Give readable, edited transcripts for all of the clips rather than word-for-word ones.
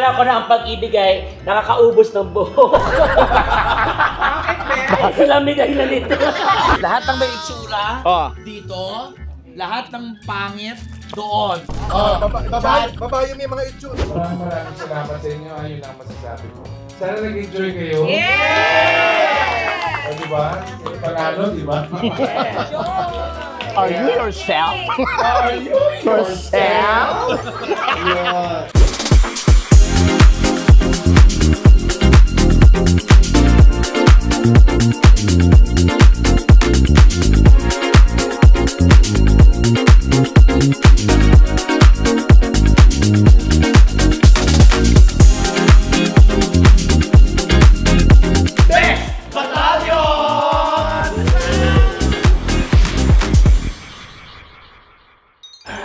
Napag-aralan ko na ang pag-ibig ay nakakaubos ng buhok. Bakit sila may dahilan nito? Lahat ng may itsura dito, lahat ng pangit doon. Babae yung may mga itsura. Maraming salamat sa inyo. Ayun lang masasabi ko. Sana nag-enjoy kayo. O, diba? Panalo, diba? Are you yourself? Are you Yourself?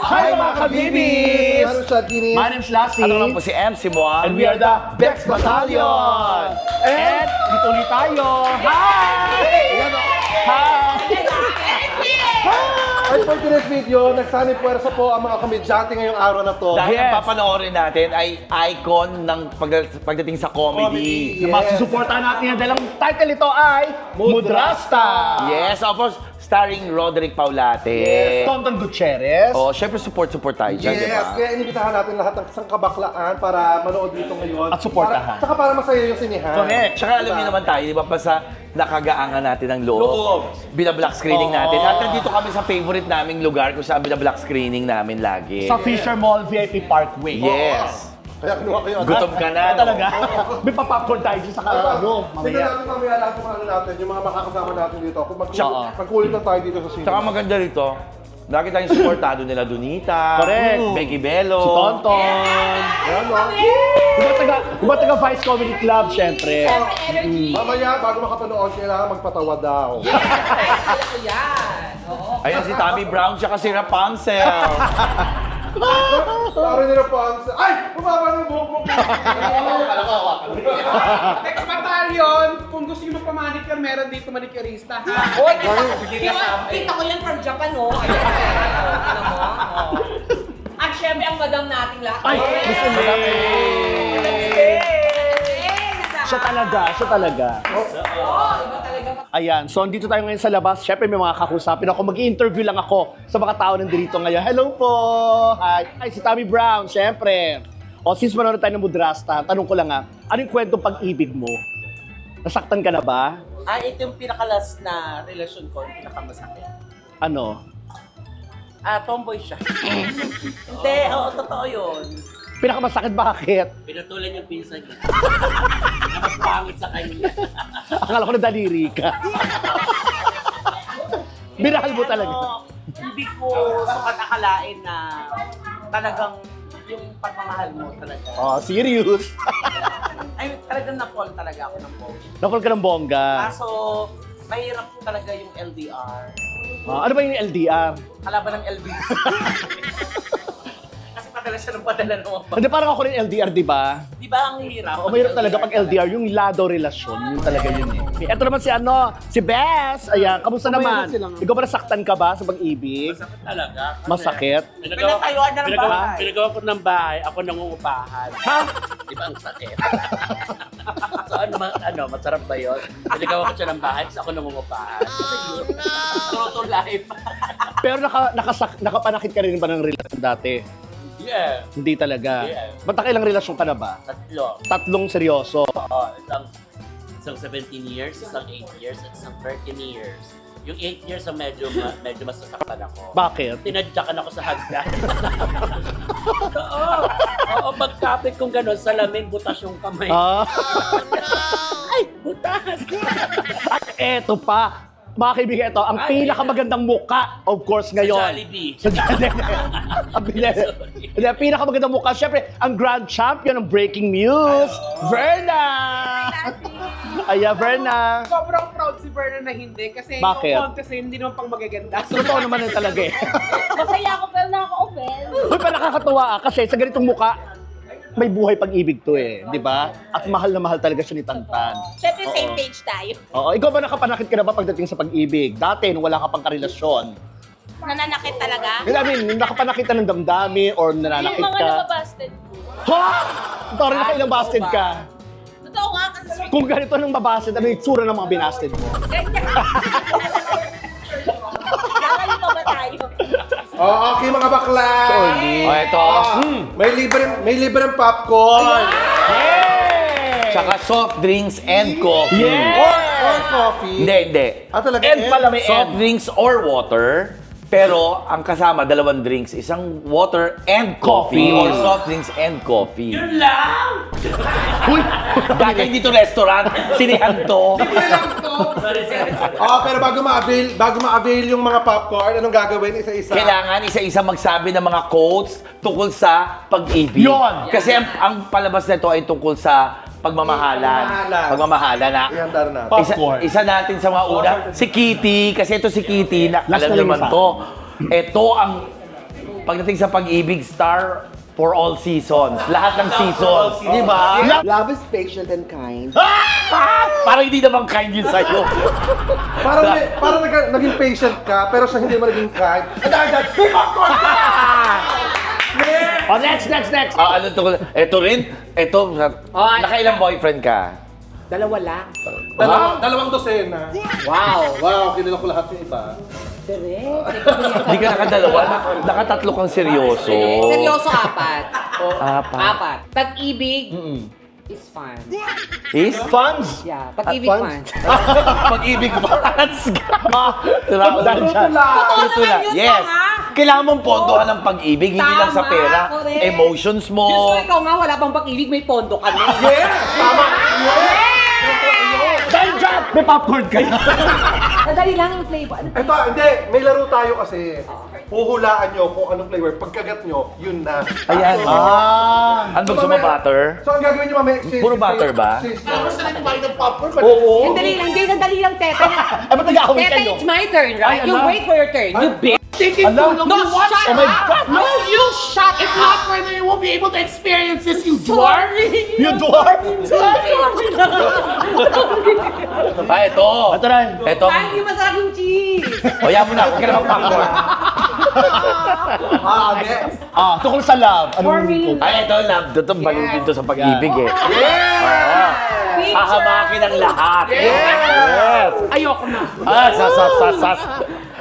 Hi mga kabibis! My name's Lassie. Ano lang po si MC Moa. And we are the Bex Battalion! And dito ulit tayo! Hi! Hi! At for today's video, nagsanib puwersa po ang mga komedyante ngayong araw na to. Dahil ang Yes. papanoorin natin ay icon ng pagdating sa comedy. Na masusuportahan natin yan dahil ang title ito ay Mudrasta! Yes, of course, starring Roderick Paulate. Tonton Gutierrez. Oh, syempre support tayo dyan, di Yes, ba? kaya inibitahan natin lahat ng isang kabaklaan para manood dito ngayon. At suportahan. Tsaka para masaya yung sinihan. Correct. Tsaka alam niyo naman tayo, di ba, pa sa nakagaangan natin ng loob. Binablock screening natin. At nandito kami sa favorite naming lugar kung saan binablock screening namin lagi. Sa Fisher Mall VIP Parkway. Yes. Kaya kinuha kayo. Gutom ka na. Talaga? May papopcorn tayo dyan sa Tingnan mamaya. natin mamaya lahat ng ano natin, yung mga makakasama natin dito. Kung Tsaka. magkulit na tayo dito sa cinema. Tsaka maganda rito, lagi tayong supportado nila Donita, Correct. Becky Bello. Si Tonton. Ayan, no? Diba taga Vice Comedy Club, syempre. Mamaya, bago makapanood, kailangan magpatawa daw. Ayun si Tommy Brown, tsaka si Rapunzel. Parang nila pa ay! Bumaba ng buhok mo! Next battalion, kung gusto nyo magpamanicure, meron dito manicurista. Kita ko yan from Japan, oh. Ayan, alam mo. Oh. At syempre, ang madam nating lahat. Ay, Miss Siya talaga. Oo, iba talaga. Ayan, so andito tayo ngayon sa labas. Siyempre may mga kakusapin ako. Mag-i-interview lang ako sa mga tao nandito ngayon. Hello po! Hi, si Tommy Brown, siyempre. O since manonood tayo ng Mudrasta, tanong ko lang ano yung kwentong pag-ibig mo? Nasaktan ka na ba? Ito yung pinakalas na relasyon ko, yung pinakamasakit. Ano? Tomboy siya. Hindi, oo, totoo yun. Pinakamasakit bakit? Pinatulan yung pinsan niya. Na mas pangit sa kanya. Akala ko na daliri ka. Binahal mo talaga. Hindi ko sukat akalain na talagang yung pagmamahal mo talaga. Oh, serious? Ay, talagang na-fall talaga ako ng bongga. Nakol ka ng bongga. Kaso, mahirap talaga yung LDR. Ano ba yung LDR? Kalaban ng LBC. Kasi padala siya ng padala ng mga Hindi, parang ako rin LDR, di ba? Di ba ang hirap? Oo, mahirap talaga pag LDR, yung lado relasyon, yun talaga yun eh. Ito naman si Bess. Ayan, kamusta naman? Ikaw ba nasaktan ka ba sa pag-ibig? Masakit talaga. Kasi Masakit? Pinatayuan na ng bahay. Pinagawa ko ng bahay, ako nangungupahan. Ha? Di ba ang sakit? So masarap ba yun? Pinagawa ko siya ng bahay, tapos ako nangungupahan. True to life. Pero nakapanakit ka rin ba ng relasyon dati? Yeah. Hindi talaga. Yeah. Ba't nakailang relasyon ka na ba? 3. 3 seryoso. Oo, isang 17 years, isang 8 years, at isang 13 years. Yung 8 years ang medyo masasaktan ako. Bakit? Tinadyakan ako sa hagdan. Oo, pagkapit kong gano'n, salamin, butas yung kamay. Ay, butas! At eto pa, mga kaibigan, ito, ang pinakamagandang muka, of course, ngayon. Sa Jollibee. Sa Jollibee. Ang pinakamagandang muka, syempre, ang grand champion ng breaking news, Verna! Ayan, Verna. Sobrang proud si Verna na hindi kasi Bakit? yung contest hindi naman pang magaganda. Totoo naman yun talaga eh. Masaya ako pero nakaka-offend. Uy, pa nakakatuwa kasi sa ganitong muka, may buhay pag-ibig to eh, di ba? At mahal na mahal talaga siya ni Tantan. Siyempre, Oo. same page tayo. Oo, ikaw ba nakapanakit ka na ba pagdating sa pag-ibig? Dati, nung wala ka pang karelasyon. Nananakit talaga. I mean, nakapanakit ka ng damdami or nananakit Yung mga ka. nababasted ko. Ha? Sorry, nakailang busted ka. Totoo nga kasi. Kung ganito nang mabusted, ano yung itsura ng mga binusted mo? Kakain pa ba tayo? Okay mga bakla. Ito. May libreng popcorn. Tsaka soft drinks and coffee. Or coffee. Hindi. Talaga And pala may Soft drinks or water. Pero ang kasama, 2 drinks. Isang water and coffee. Or soft drinks and coffee. Yun lang! Uy! Dati dito restaurant. Sinihan to. Pero bago ma-avail yung mga popcorn, anong gagawin isa-isa? Kailangan isa-isa magsabi ng mga quotes tungkol sa pag-ibig. Yun! Kasi ang palabas nito ay tungkol sa pagmamahalan. Pagmamahalan na. Yan, tara na. Isa natin sa mga una, si Kitty. Kasi ito si Kitty, alam naman to. Ito ang, pagdating sa pag-ibig, star for all seasons. Lahat ng seasons. Di ba? Love is patient and kind. Parang hindi naman kind yun sa'yo. Parang naging patient ka, pero siya hindi mo naging kind. Oh, next! Ano to? Ito rin. Ito, nakailang boyfriend ka? Dalawa lang. Dalawang dosena. Wow, kilala ko lahat yung iba. Hindi ka nakadalawa, nakatatlo kang seryoso. Seryoso, 4. Apat. Pag-ibig is fun. Is? Funds? Yeah, pag-ibig fun. Pag-ibig fans ka. Totoo naman yun, Yes. ha? Kailangan mong pondohan ng pag-ibig, hindi lang sa Tama, pera. correct. Emotions mo. Diyos ko, ikaw nga, wala bang pag-ibig, may pondo ka na. Dahil dyan, may popcorn ka na. Madali lang yung flavor. Ito, hindi. May laro tayo kasi. Huhulaan nyo kung anong flavor. Pagkagat nyo, yun na. Ayan. Ano gusto mo, butter? So, ang gagawin nyo mamaya, exchange. Puro butter ba? Oo. Sandali lang, hindi, sandali lang, Teta. Ay, ba't nag-aaway Teta, kayo? it's my turn, right? You wait for your turn, you bitch. Alam? No, shut Oh my up! God! No, you shut up! If not for me, you won't be able to experience this, you dwarf! You dwarf? Ito. Ito rin. Ito. Ay, hindi masarap yung cheese! O, yan mo na. Huwag ka na mag-popcorn. Next. Tungkol sa love. For me, Ay, ito, love. Ito, balutin to sa pag-ibig eh. Hahamakin ang lahat. Yes. ayoko na. Sas.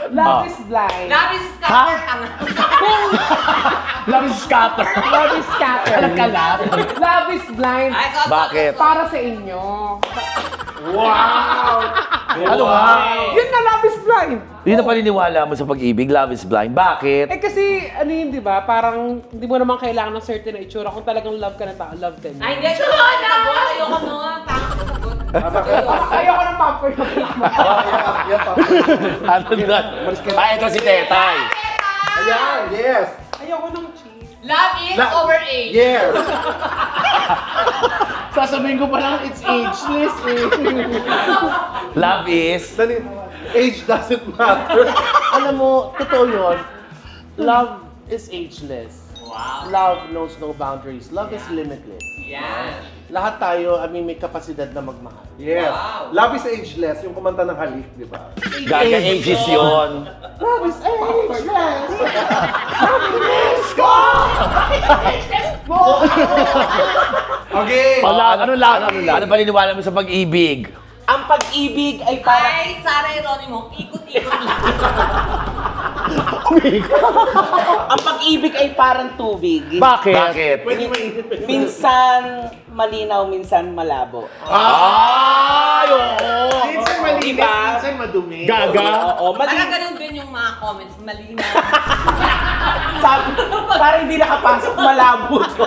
Love is blind. Love is scatter. Love is scatter. Love is scatter. Kalat. Love is blind. Bakit? Para sa inyo. Ano nga? Yun na, love is blind. Yun na paniniwala mo sa pag-ibig, love is blind. Bakit? Kasi, ano yun, di ba? Parang, hindi mo naman kailangan ng certain na itsura. Kung talagang love ka na tao, love ka niya. Ay, hindi. Ayoko na. Ayoko ng popcorn na Ano na? Ito si Tetay. Ayan, yes. Ayoko ng cheese. Love is over age. Yes. Sasabihin ko pa lang, it's ageless eh. Love is... Dali, age doesn't matter. Alam mo, totoo yun. Love is ageless. Wow. Love knows no boundaries. Love is limitless. Yeah. Lahat tayo, may kapasidad na magmahal. Yes. Love is ageless, yung kumanta ng halik, di ba? Gaga ages yun. Love is ageless! Okay. Ano paniniwala mo sa pag-ibig? Ang pag-ibig ay parang... Ay, Sarah Geronimo, ikot-ikot lang. Ang pag-ibig ay parang tubig. Bakit? Minsan malinaw, minsan malabo. Ay, oo! Minsan malinis, minsan madumi. Gaga. Oo, Parang ganun din yung mga comments, malinaw. Parang hindi nakapasok, malabo to.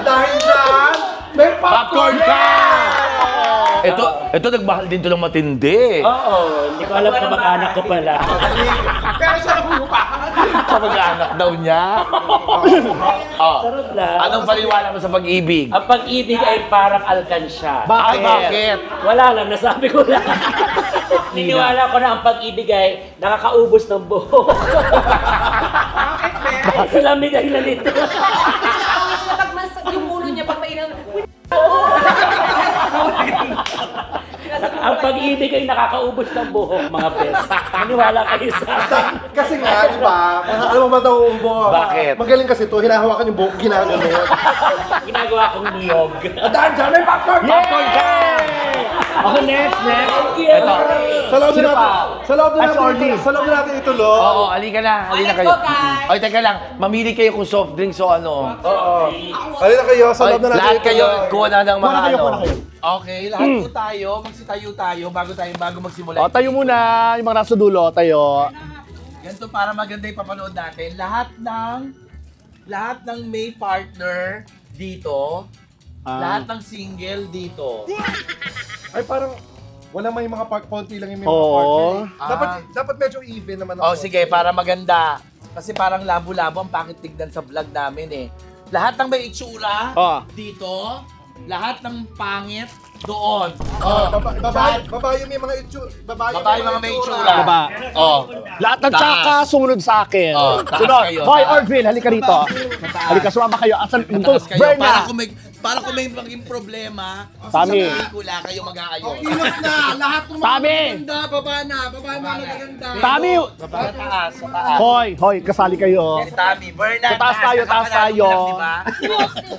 Dahil dyan, may Popcorn ka! Ito nagmahal din to ng matindi. Oo, hindi ko alam kamag-anak ko pala. Pero siya nakuha. Kamag-anak daw niya. Sarap lang. Anong paniniwala mo sa pag-ibig? Ang pag-ibig ay parang alkansya. Ay, bakit? Wala lang, nasabi ko lang. Niniwala ko na ang pag-ibig ay nakakaubos ng buhok. Sila may dahilan nito. Pag yung ulo niya, pag mainam, Ang pag-ibig ay nakakaubos ng buhok, mga best. Naniwala kayo sa akin. Kasi nga, di ba? Alam mo ba daw mo? Bakit? Magaling kasi to, hinahawakan yung buhok, ginagano. Ginagawa kong niyog. Dahil dyan, may popcorn! Popcorn ka! Ako next. Ito. Sa loob Sino na pa? natin, sa loob na natin ituloy. Oo, halika na. Halika let's kayo. go, guys. Oy, teka lang. Mamili kayo kung soft drinks o ano. Oo. Halina kayo, sa Oy, loob na natin lahat kayo, ituloy. kuha na ng mga ano. Kuha na kayo. Okay, lahat po tayo, magsitayo tayo bago magsimula. O, tayo muna. Yung mga nasa dulo, tayo. Ganito para maganda yung papanood natin. Lahat ng may partner dito, lahat ng single dito. Ay, parang wala may mga konti lang yung may mga Oo. partner. Dapat medyo even naman Oh, sige, para maganda. Kasi parang labo-labo ang pangit tignan sa vlog namin eh. Lahat ng may itsura dito, lahat ng pangit doon. Babae yung may mga itsura. Babae mga may itsura. Baba. Oh. Lahat ng tsaka sumunod sa akin. Oh, taas Sunod. kayo, Hoy, taas. Orville, halika rito. Halika, sumama kayo. Asan? Taas kayo. Berna. Para kung may maging problema Tami. sa pelikula, kayo mag-aayos. Tami. Tami. Sa taas, sa taas. Hoy, kasali kayo. Si Tami, Bernard. Taas tayo, taas tayo.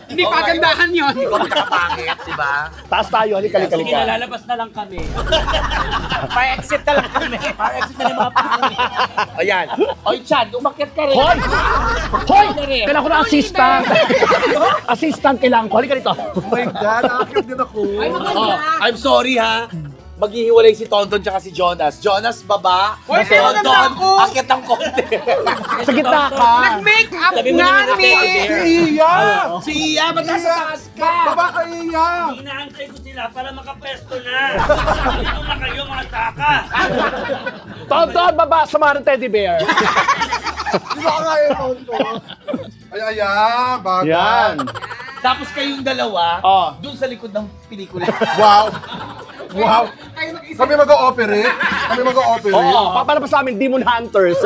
Hindi pa gandahan yun. Hindi ko kapangit, di ba? Taas tayo, halika. Sige, nalalabas na lang kami. Pa-exit na lang kami. Pa-exit na lang mga pangit. Ayan. Oy, Chad, umakyat ka rin. Hoy! Kailangan ko na assistant. Assistant kailangan ko. Halika rito. Oh my God, nakakit din ako. I'm sorry ha. Maghihiwalay si Tonton tsaka si Jonas. Jonas, baba. Tonton, akit ang konti. Sa gitna ka. Make up Sabi mo naman na take it there. Iya! Si Iya, ba't nasa taas ka? Baba ka, Iya! Inaantay ko sila para makapwesto na. Dito na kayo mga taka. Tonton, baba. Samahan ng teddy bear. Di ba ka nga yung Tonton? Ay, bagay. Yan. Tapos kayong dalawa, Oh. dun sa likod ng pelikula. Wow! Wow! Kami mag-ooperate? Kami mag-ooperate? Oo, papalabas sa amin, Demon Hunters.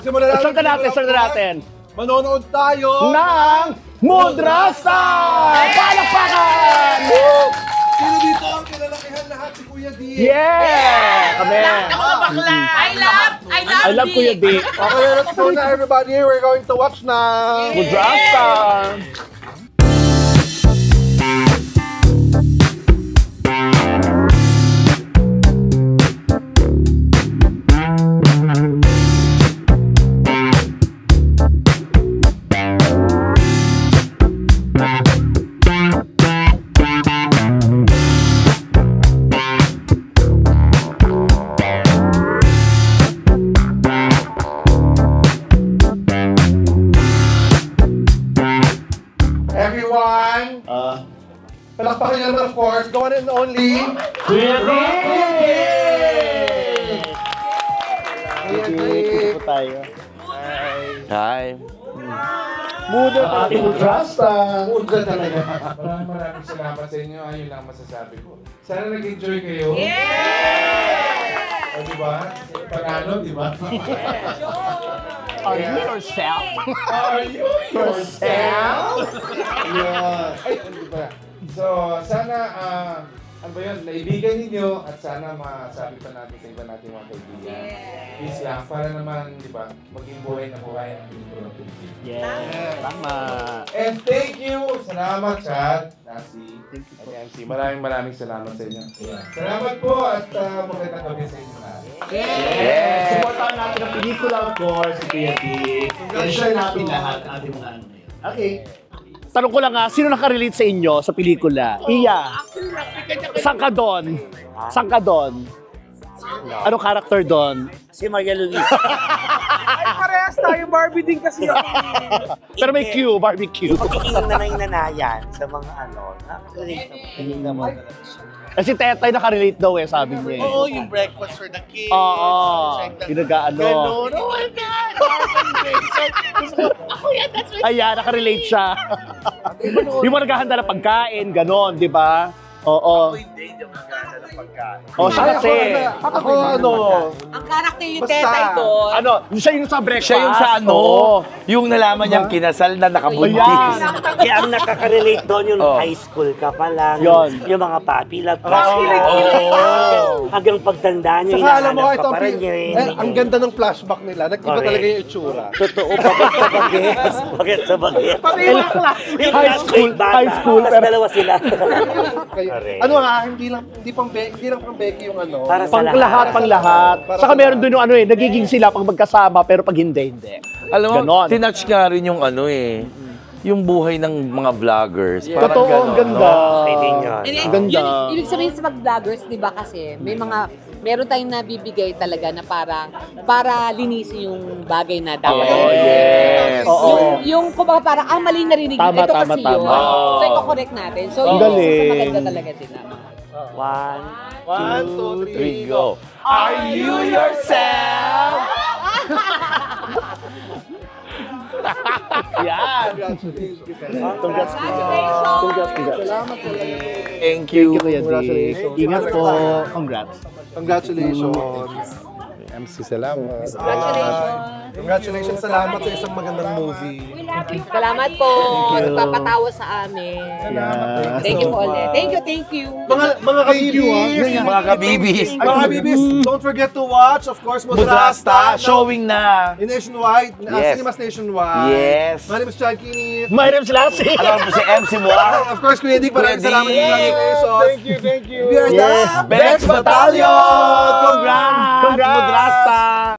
Simulan Start na natin. Manonood tayo! Ng Mudrasta! Palakpakan! Sino dito ang kinalakihan lahat? Si Kuya D. Yeah! Kami. I love Kuya D. Okay, let's go na everybody. We're going to watch na. Mudrasta! Everyone, palakpakan niyo naman of course. The one and only. Kuya D! Kuya D. Dito tayo. Hi. Muda ang ating Mudrasta. Muda talaga. Maraming salamat sa inyo. Ayun lang masasabi ko. Sana nag-enjoy kayo. O, diba? Panalo, diba? Are you yourself? Are you yourself? Yun. Ay, hindi ba? So, sana, ano ba yun, naibigan ninyo at sana masabi pa natin sa iba natin mga kaibigan. Peace lang, para naman, di ba, maging buhay na buhay ang pelikula ng Pilipinas. Yeah, tama. And thank you! Salamat, Chad, Nasi, at MC. Maraming salamat sa inyo. Salamat po at magandang gabi sa inyo lahat. Yeah! Supportahan natin ang pelikula, of course, si Kuya D. I-share natin lahat ang ating mga ano ngayon. Okay. Tanong ko lang sino nakarelate sa inyo sa pelikula? Iya. Saan ka doon? Saan ka doon? Anong character doon? Si Maria Luisa. Parehas tayo, Barbie din kasi ako. Pero may Q, barbecue. Pagiging nanay-nanayan sa mga ano, na-relate naman. Kasi Tetay nakarelate daw sabi niya. Oo, yung breakfast for the kids. Oo. Pinag-ano. Ganun. Oh my God! Ako yan, that's my... Ayan, nakarelate siya. Yung mga naghahanda ng pagkain, ganon, di ba? Oo. Hindi, hindi ako nagkakala ng pagkain. Oh, siya Ay, kasi. ako ano, Ang karakter yung Basta. tetay doon. Ano, siya yung sa breakfast. Siya yung sa ano, Oo. yung nalaman niyang kinasal na nakabuntis. Ayan. Kaya ang nakaka-relate doon yung Oh. high school ka pa lang. Yun. Yung mga puppy love crush. Hanggang pagtanda nyo, saka alam mo, hinahanap ito, ka pa rin yun. ang ganda ng flashback nila. Nag-iba Correct. talaga yung itsura. Totoo, bakit sa bagets? Bakit sa bagets? Yung High classmate bata, high school, tas pero- dalawa sila. Kaya, Correct. ano nga, hindi lang pang Becky yung ano. Para sa Pang lahat, pang lahat. Para Saka sa meron lahat. doon yung ano nagiging sila pag magkasama, pero pag hindi. Alam mo, Ganon. tinouch nga rin yung ano yung buhay ng mga vloggers. Parang Totoo, ganon, ang ganda. Okay din yun. Ang ganda. Ibig sabihin sa mag-vloggers, di ba kasi, meron tayong nabibigay talaga na para linisin yung bagay na dapat. Oh, yes. Oo. Yung kumbaga parang, mali narinig. Tama, Ito tama, kasi yun. tama. So, iko-correct natin. So, Ang yun, isa galing. sa maganda talaga sila. 1, 1, 2, 3, Go. Are you yourself? Yan. Congrats. Salamat po. Thank you. Kuya Dick. Congratulations. Ingat po. Congrats. Congratulations. MC, salamat. Congratulations. Salamat sa isang magandang movie. Salamat po. Nagpapatawa sa amin. Yan. Thank you po ulit. Thank you. Mga kabibis, Mga kabibis. mga kabibis, don't forget to watch, of course, Mudrasta, showing na. in Nationwide, Yes. Cinemas Nationwide. Yes. My name is John Kini. Mayroon sila si. Alam mo si MC Moa? Of course, Kuya Dick, maraming Kuya salamat. Dick. Congratulations. Thank you. We are Yes. the Bex Battalion! Congrats! Congrats! Mudrasta!